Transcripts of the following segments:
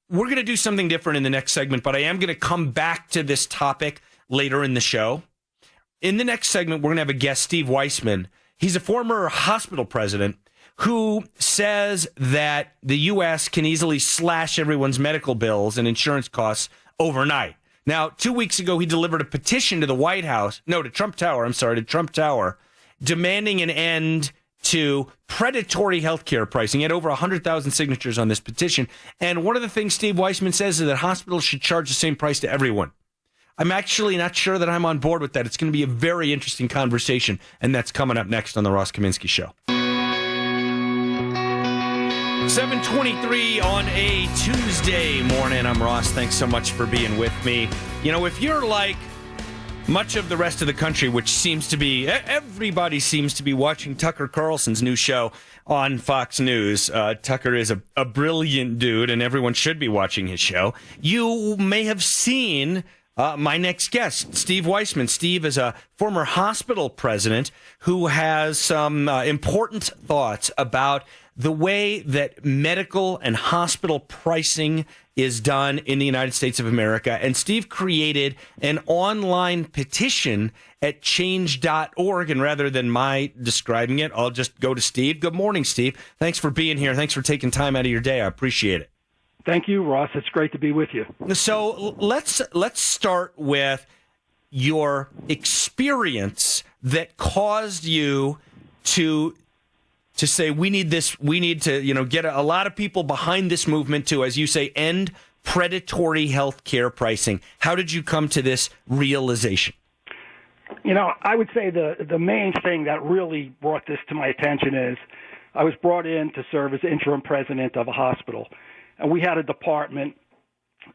we're going to do something different in the next segment, but I am going to come back to this topic later in the show. In the next segment, we're going to have a guest, Steve Weissman. He's a former hospital president who says that the U.S. can easily slash everyone's medical bills and insurance costs overnight. Now, 2 weeks ago, he delivered a petition to to Trump Tower, demanding an end to predatory healthcare pricing. He had over 100,000 signatures on this petition. And one of the things Steve Weissman says is that hospitals should charge the same price to everyone. I'm actually not sure that I'm on board with that. It's going to be a very interesting conversation, and that's coming up next on The Ross Kaminsky Show. 7:23 on a Tuesday morning. I'm Ross. Thanks so much for being with me. You know, if you're like much of the rest of the country, which seems to be, everybody seems to be watching Tucker Carlson's new show on Fox News. Tucker is a brilliant dude, and everyone should be watching his show. You may have seen my next guest, Steve Weissman. Steve is a former hospital president who has some important thoughts about the way that medical and hospital pricing is done in the United States of America. And Steve created an online petition at change.org. And rather than my describing it, I'll just go to Steve. Good morning, Steve. Thanks for being here. Thanks for taking time out of your day. I appreciate it. Thank you, Ross. It's great to be with you. So let's start with your experience that caused you to say we need to get a lot of people behind this movement to, as you say, end predatory health care pricing. How did you come to this realization? You know, I would say the main thing that really brought this to my attention is I was brought in to serve as interim president of a hospital, and we had a department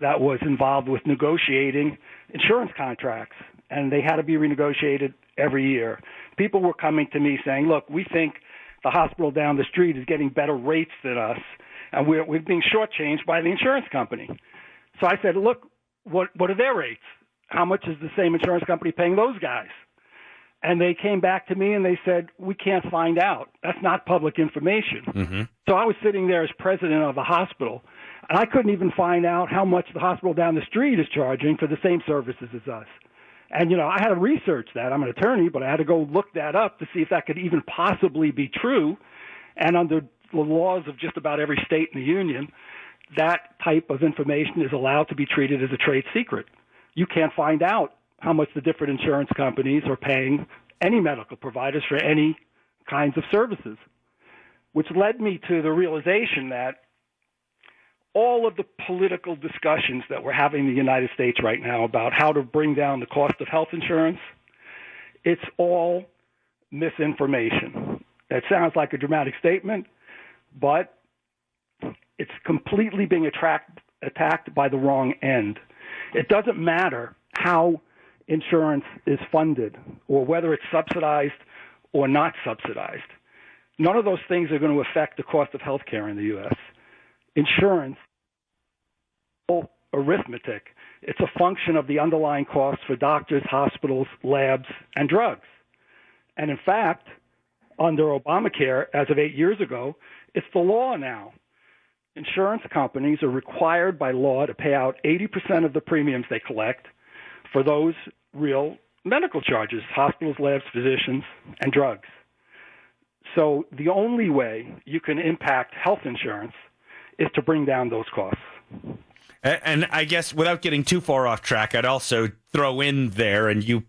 that was involved with negotiating insurance contracts, and they had to be renegotiated every year. People were coming to me saying, look, we think the hospital down the street is getting better rates than us, and we're being shortchanged by the insurance company. So I said, look, what are their rates? How much is the same insurance company paying those guys? And they came back to me and they said, we can't find out. That's not public information. Mm-hmm. So I was sitting there as president of a hospital, and I couldn't even find out how much the hospital down the street is charging for the same services as us. And, you know, I had to research that. I'm an attorney, but I had to go look that up to see if that could even possibly be true. And under the laws of just about every state in the union, that type of information is allowed to be treated as a trade secret. You can't find out how much the different insurance companies are paying any medical providers for any kinds of services, which led me to the realization that all of the political discussions that we're having in the United States right now about how to bring down the cost of health insurance, it's all misinformation. It sounds like a dramatic statement, but it's completely being attacked by the wrong end. It doesn't matter how insurance is funded or whether it's subsidized or not subsidized. None of those things are going to affect the cost of health care in the U.S. Insurance, arithmetic. It's a function of the underlying costs for doctors, hospitals, labs, and drugs. And in fact, under Obamacare, as of 8 years ago, it's the law now. Insurance companies are required by law to pay out 80% of the premiums they collect for those real medical charges, hospitals, labs, physicians, and drugs. So the only way you can impact health insurance is to bring down those costs. And I guess without getting too far off track, I'd also throw in there, and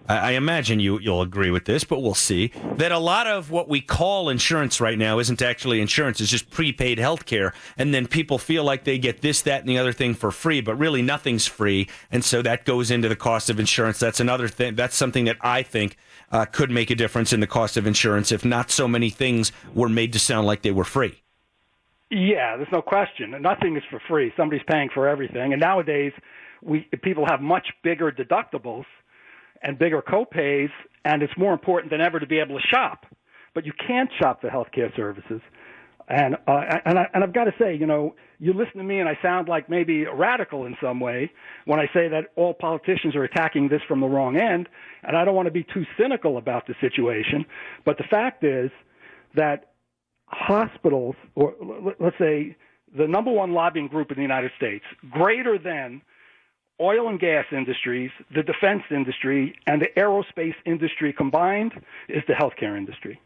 I imagine you'll agree with this, but we'll see, that a lot of what we call insurance right now isn't actually insurance. It's just prepaid health care. And then people feel like they get this, that, and the other thing for free, but really nothing's free. And so that goes into the cost of insurance. That's another thing. That's something that I think could make a difference in the cost of insurance if not so many things were made to sound like they were free. Yeah, there's no question. Nothing is for free. Somebody's paying for everything. And nowadays, people have much bigger deductibles and bigger co-pays, and it's more important than ever to be able to shop. But you can't shop for healthcare services. And I've got to say, you know, you listen to me and I sound like maybe a radical in some way when I say that all politicians are attacking this from the wrong end, and I don't want to be too cynical about the situation. But the fact is that hospitals, or let's say the number one lobbying group in the United States, greater than oil and gas industries, the defense industry, and the aerospace industry combined, is the healthcare industry.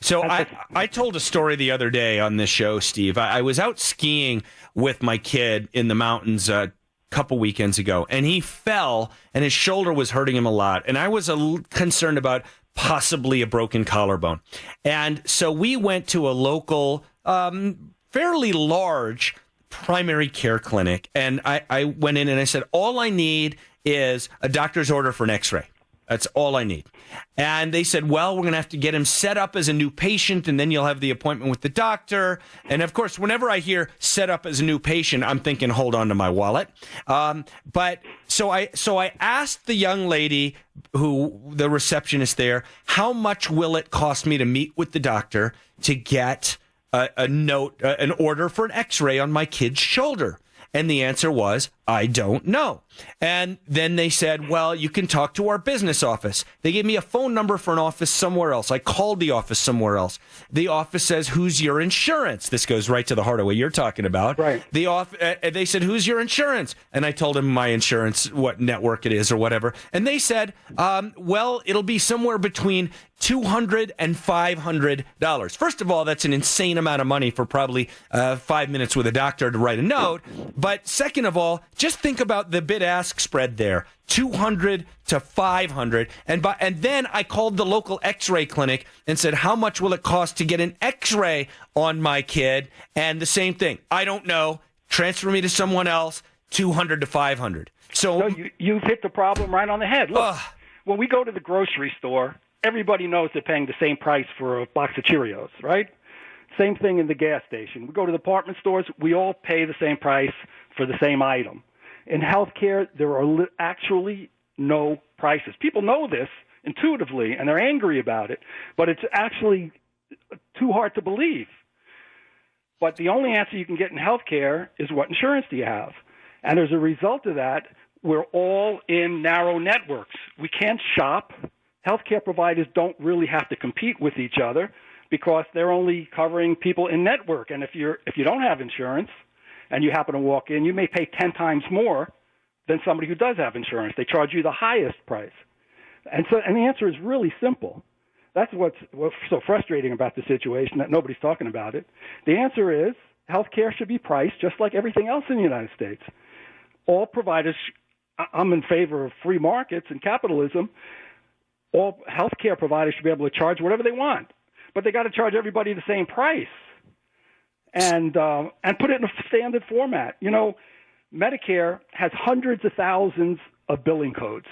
So I told a story the other day on this show, Steve. I was out skiing with my kid in the mountains a couple weekends ago, and he fell, and his shoulder was hurting him a lot. And I was concerned about possibly a broken collarbone. And so we went to a local, fairly large primary care clinic, and I went in and I said, all I need is a doctor's order for an x-ray. That's all I need. And they said, well, we're going to have to get him set up as a new patient, and then you'll have the appointment with the doctor. And of course, whenever I hear set up as a new patient, I'm thinking, hold on to my wallet. But so I asked the young lady, the receptionist there, how much will it cost me to meet with the doctor to get an order for an x-ray on my kid's shoulder? And the answer was, I don't know. And then they said, well, you can talk to our business office. They gave me a phone number for an office somewhere else. I called the office somewhere else. The office says, who's your insurance? This goes right to the heart of what you're talking about. Right. They said, who's your insurance? And I told them my insurance, what network it is or whatever. And they said, well, it'll be somewhere between $200 and $500. First of all, that's an insane amount of money for probably 5 minutes with a doctor to write a note. But second of all, just think about the bid-ask spread there, $200 to $500. And then I called the local x-ray clinic and said, how much will it cost to get an x-ray on my kid? And the same thing. I don't know. Transfer me to someone else, $200 to $500. So you've hit the problem right on the head. Look, when we go to the grocery store, everybody knows they're paying the same price for a box of Cheerios, right? Same thing in the gas station. We go to the department stores, we all pay the same price for the same item. In healthcare, there are actually no prices. People know this intuitively, and they're angry about it, but it's actually too hard to believe. But the only answer you can get in healthcare is what insurance do you have? And as a result of that, we're all in narrow networks. We can't shop. Healthcare providers don't really have to compete with each other because they're only covering people in network. And if you don't have insurance and you happen to walk in, you may pay 10 times more than somebody who does have insurance. They charge you the highest price. And the answer is really simple. That's what's so frustrating about the situation, that nobody's talking about it. The answer is healthcare should be priced just like everything else in the United States. All providers, I'm in favor of free markets and capitalism. All healthcare providers should be able to charge whatever they want, but they got to charge everybody the same price, and put it in a standard format. You know, Medicare has hundreds of thousands of billing codes.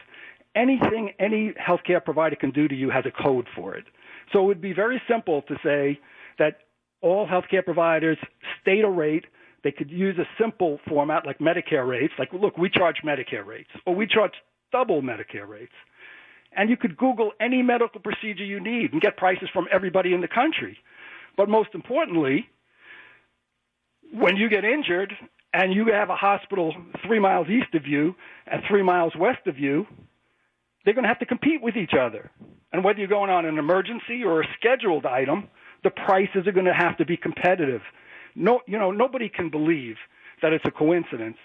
Anything any healthcare provider can do to you has a code for it. So it would be very simple to say that all healthcare providers state a rate. They could use a simple format like Medicare rates, like, look, we charge Medicare rates, or we charge double Medicare rates. And you could Google any medical procedure you need and get prices from everybody in the country. But most importantly, when you get injured and you have a hospital 3 miles east of you and 3 miles west of you, they're going to have to compete with each other. And whether you're going on an emergency or a scheduled item, the prices are going to have to be competitive. Nobody can believe that it's a coincidence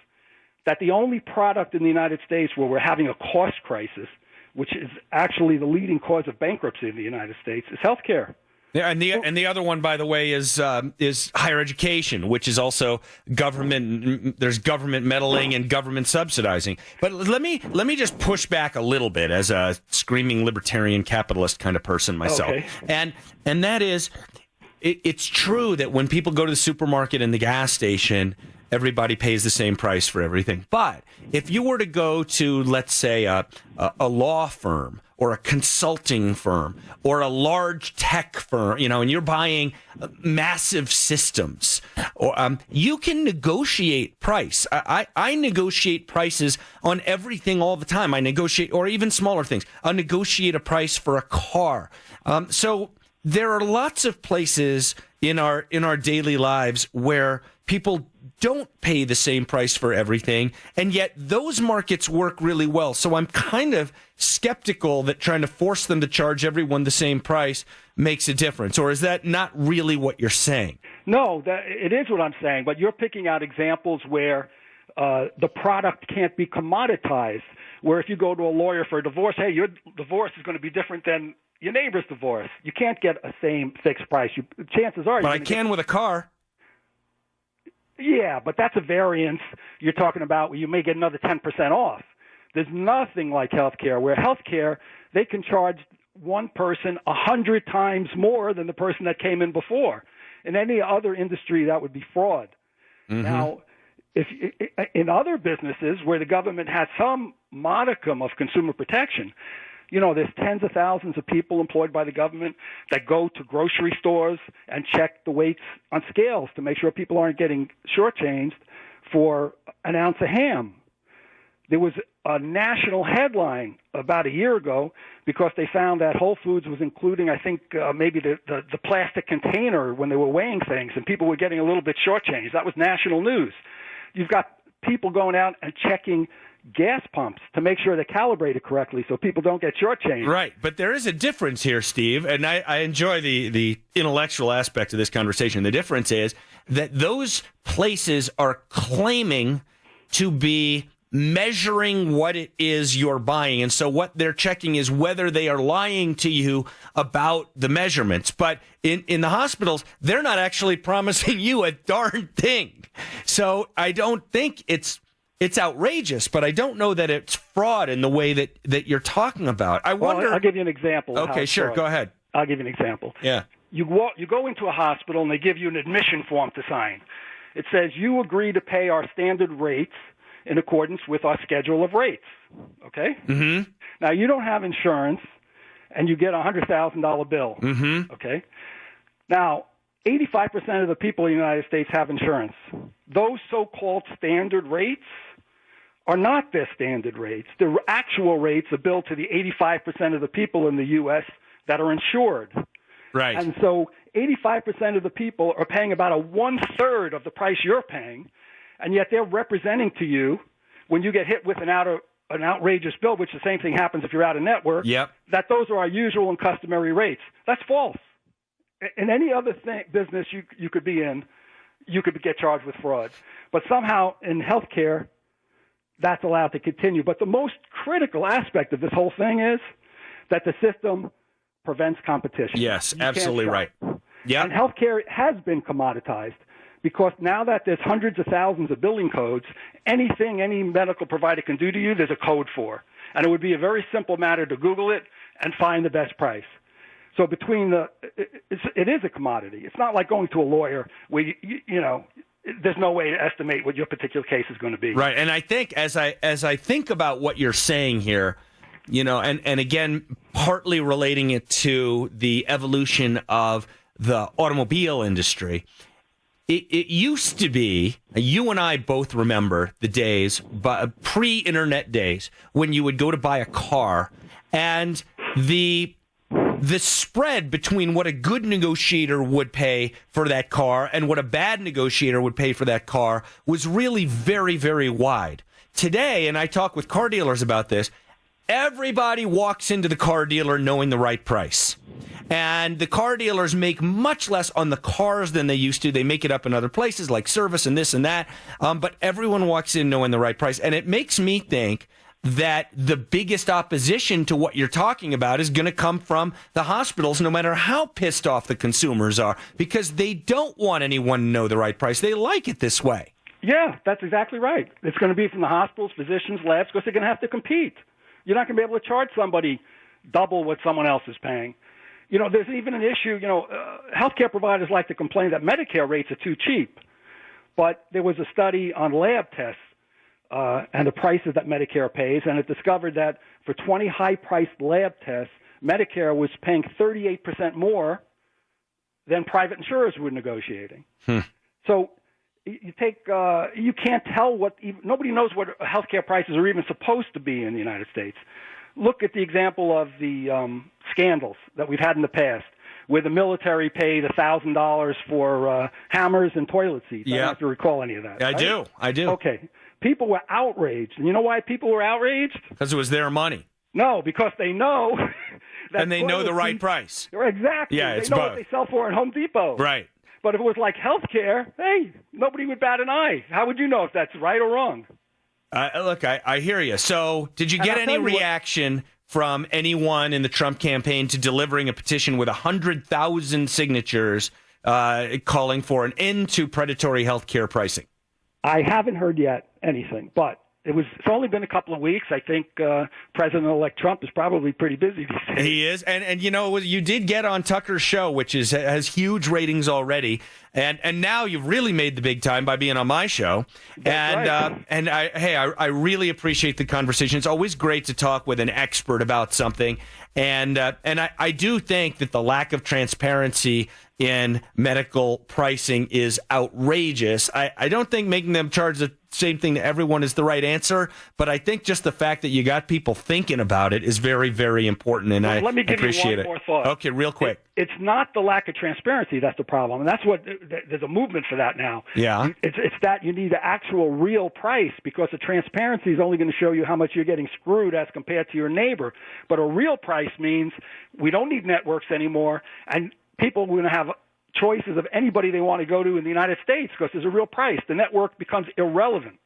that the only product in the United States where we're having a cost crisis, which is actually the leading cause of bankruptcy in the United States, is healthcare. Yeah, and the other one, by the way, is higher education, which is also government. There's government meddling and government subsidizing. But let me just push back a little bit as a screaming libertarian capitalist kind of person myself. Okay. And that is, it's true that when people go to the supermarket and the gas station, everybody pays the same price for everything. But if you were to go to, let's say, a law firm or a consulting firm or a large tech firm, and you're buying massive systems, or you can negotiate price. I negotiate prices on everything all the time. I negotiate, or even smaller things. I'll negotiate a price for a car. So there are lots of places in our daily lives where people don't pay the same price for everything, and yet those markets work really well. So I'm kind of skeptical that trying to force them to charge everyone the same price makes a difference. Or is that not really what you're saying? No, it is what I'm saying, but you're picking out examples where the product can't be commoditized, where if you go to a lawyer for a divorce, hey, your divorce is going to be different than your neighbor's divorce. You can't get a same fixed price. Chances are... But I can with a car. Yeah, but that's a variance you're talking about where you may get another 10% off. There's nothing like healthcare, where healthcare, they can charge one person 100 times more than the person that came in before. In any other industry, that would be fraud. Mm-hmm. Now, if in other businesses where the government has some modicum of consumer protection, there's tens of thousands of people employed by the government that go to grocery stores and check the weights on scales to make sure people aren't getting shortchanged for an ounce of ham. There was a national headline about a year ago because they found that Whole Foods was including, I think, maybe the plastic container when they were weighing things, and people were getting a little bit shortchanged. That was national news. You've got people going out and checking gas pumps to make sure they're calibrated correctly so people don't get shortchanged. Right, but there is a difference here, Steve, and I enjoy the intellectual aspect of this conversation. The difference is that those places are claiming to be measuring what it is you're buying. And so what they're checking is whether they are lying to you about the measurements. But in the hospitals, they're not actually promising you a darn thing. So I don't think it's outrageous, but I don't know that it's fraud in the way that you're talking about. I wonder. Well, I'll give you an example. Okay, sure. Go ahead. I'll give you an example. Yeah. You go into a hospital and they give you an admission form to sign. It says you agree to pay our standard rates in accordance with our schedule of rates. Okay? Mm-hmm. Now, you don't have insurance, and you get a $100,000 bill. Mm-hmm. Okay? Now, 85% of the people in the United States have insurance. Those so-called standard rates are not their standard rates. The actual rates are billed to the 85% of the people in the U.S. that are insured. Right. And so 85% of the people are paying about a one-third of the price you're paying, and yet they're representing to you when you get hit with an outrageous bill, which the same thing happens if you're out of network, yep, that those are our usual and customary rates. That's false. In any other business you could be in, you could get charged with fraud. But somehow in healthcare, that's allowed to continue. But the most critical aspect of this whole thing is that the system prevents competition. Yes, absolutely right. Yeah. And healthcare has been commoditized because now that there's hundreds of thousands of billing codes, anything any medical provider can do to you, there's a code for. And it would be a very simple matter to Google it and find the best price. So it is a commodity. It's not like going to a lawyer where, there's no way to estimate what your particular case is going to be. Right. And I think as I think about what you're saying here, and again, partly relating it to the evolution of the automobile industry, it used to be, you and I both remember the days, pre-internet days, when you would go to buy a car and the spread between what a good negotiator would pay for that car and what a bad negotiator would pay for that car was really very, very wide. Today, and I talk with car dealers about this, everybody walks into the car dealer knowing the right price. And the car dealers make much less on the cars than they used to. They make it up in other places like service and this and that. But everyone walks in knowing the right price. And it makes me think that the biggest opposition to what you're talking about is going to come from the hospitals, no matter how pissed off the consumers are, because they don't want anyone to know the right price. They like it this way. Yeah, that's exactly right. It's going to be from the hospitals, physicians, labs, because they're going to have to compete. You're not going to be able to charge somebody double what someone else is paying. There's even an issue, healthcare providers like to complain that Medicare rates are too cheap. But there was a study on lab tests and the prices that Medicare pays, and it discovered that for 20 high-priced lab tests, Medicare was paying 38% more than private insurers were negotiating. So you can't tell nobody knows what healthcare prices are even supposed to be in the United States. Look at the example of the scandals that we've had in the past, where the military paid $1,000 for hammers and toilet seats. Yeah. I don't have to recall any of that. I right? do. Okay. People were outraged. And you know why people were outraged? Because it was their money. No, because they know that and they know the right price. Exactly. Yeah, it's they know both. what they sell for at Home Depot. Right. But if it was like healthcare, hey, nobody would bat an eye. How would you know if that's right or wrong? Look, I hear you. So did you get any reaction from anyone in the Trump campaign to delivering a petition with 100,000 signatures calling for an end to predatory healthcare pricing? I haven't heard yet anything, but it's only been a couple of weeks. I think President-elect Trump is probably pretty busy these days. He is, and you know, you did get on Tucker's show, which has huge ratings already, and now you've really made the big time by being on my show. That's right. And I really appreciate the conversation. It's always great to talk with an expert about something, and I do think that the lack of transparency in medical pricing is outrageous. I don't think making them charge the same thing to everyone is the right answer, but I think just the fact that you got people thinking about it is very, very important, and let me give appreciate you one it. more thought. Okay, real quick. It's not the lack of transparency that's the problem, and that's what there's a movement for that now. Yeah. It's that you need the actual real price, because the transparency is only going to show you how much you're getting screwed as compared to your neighbor. But a real price means we don't need networks anymore, and people are going to have choices of anybody they want to go to in the United States because there's a real price. The network becomes irrelevant.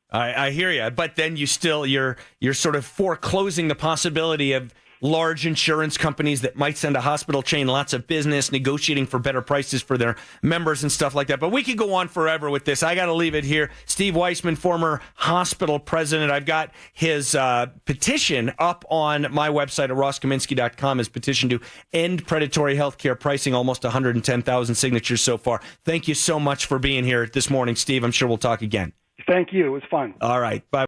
I hear you, but then you're sort of foreclosing the possibility of large insurance companies that might send a hospital chain lots of business, negotiating for better prices for their members and stuff like that. But we could go on forever with this. I got to leave it here. Steve Weissman, former hospital president. I've got his petition up on my website at rosskaminsky.com, his petition to end predatory healthcare pricing, almost 110,000 signatures so far. Thank you so much for being here this morning, Steve. I'm sure we'll talk again. Thank you. It was fun. All right. Bye.